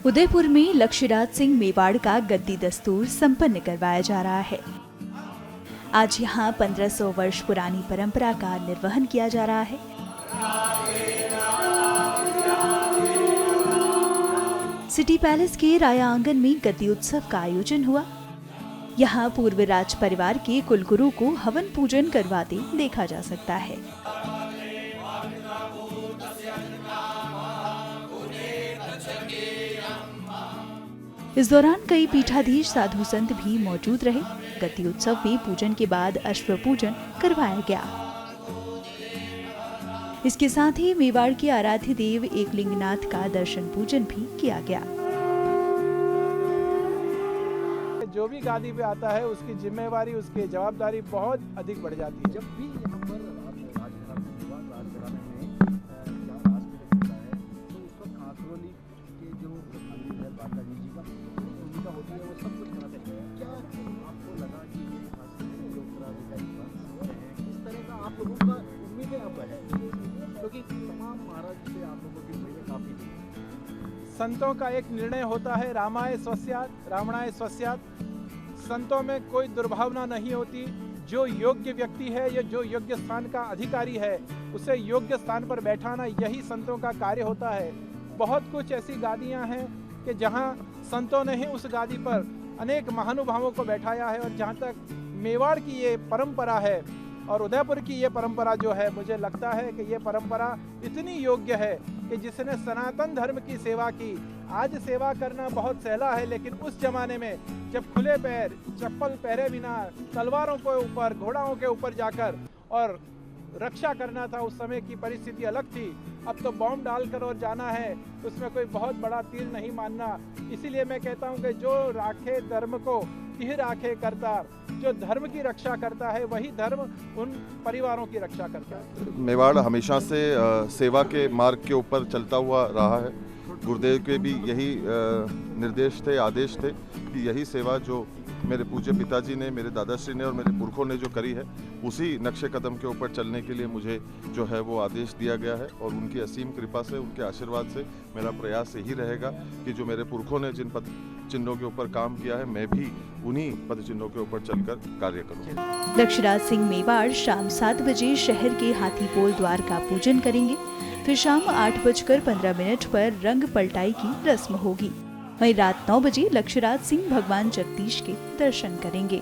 उदयपुर में लक्ष्यराज सिंह मेवाड़ का गद्दी दस्तूर संपन्न करवाया जा रहा है। आज यहाँ 1500 वर्ष पुरानी परंपरा का निर्वहन किया जा रहा है। सिटी पैलेस के राया आंगन में गद्दी उत्सव का आयोजन हुआ। यहाँ पूर्व राज परिवार के कुलगुरु को हवन पूजन करवाते देखा जा सकता है। इस दौरान कई पीठाधीश साधु संत भी मौजूद रहे। गद्दी उत्सव में पूजन के बाद अश्व पूजन करवाया गया। इसके साथ ही मेवाड़ के आराध्य देव एकलिंगनाथ का दर्शन पूजन भी किया गया। जो भी गादी पे आता है उसकी जिम्मेवारी, उसकी जवाबदारी बहुत अधिक बढ़ जाती है। जब भी यहाँ पर क्योंकि तमाम महाराज से आप लोगों की भीड़ काफी थी। संतों का एक निर्णय होता है, रामाय स्वस्यात् रावणाय स्वस्यात्। संतों में कोई दुर्भावना नहीं होती। जो योग्य व्यक्ति है या जो योग्य स्थान का अधिकारी है उसे योग्य स्थान पर बैठाना, यही संतों का कार्य होता है। बहुत कुछ ऐसी गादियां हैं कि जहां संतों ने ही उस गादी पर अनेक महानुभावों को बैठाया है। और जहां तक मेवाड़ की ये परंपरा है और उदयपुर की ये परंपरा जो है, मुझे लगता है कि ये परंपरा इतनी योग्य है कि जिसने सनातन धर्म की सेवा की। आज सेवा करना बहुत सहला है, लेकिन उस जमाने में जब खुले पैर, चप्पल पहरे बिना, तलवारों के ऊपर, घोड़ाओं के ऊपर जाकर और रक्षा करना था, उस समय की परिस्थिति अलग थी। अब तो बॉम्ब डालकर और जाना है, उसमें कोई बहुत बड़ा तीर नहीं मानना। इसीलिए मैं कहता हूं कि जो राखे धर्म को तिह राखे करतार, जो धर्म की रक्षा करता है वही धर्म उन परिवारों की रक्षा करता है। मेवाड़ हमेशा से सेवा के मार्ग के ऊपर चलता हुआ रहा है। गुरुदेव के भी यही निर्देश थे, आदेश थे कि यही सेवा जो मेरे पूज्य पिताजी ने, मेरे दादाश्री ने और मेरे पुरखों ने जो करी है, उसी नक्शे कदम के ऊपर चलने के लिए मुझे जो है वो आदेश दिया गया है। और उनकी असीम कृपा से, उनके आशीर्वाद से मेरा प्रयास यही रहेगा कि जो मेरे पुरखों ने जिन पद चिन्हों के ऊपर काम किया है, मैं भी उन्हीं पद चिन्हों के ऊपर चलकर कार्य करूँ। लक्ष्यराज सिंह मेवाड़ शाम 7 बजे शहर के हाथीपोल द्वार का पूजन करेंगे। फिर शाम 8:15 पर रंग पलटाई की रस्म होगी। वहीं रात 9 बजे लक्ष्यराज सिंह भगवान जगदीश के दर्शन करेंगे।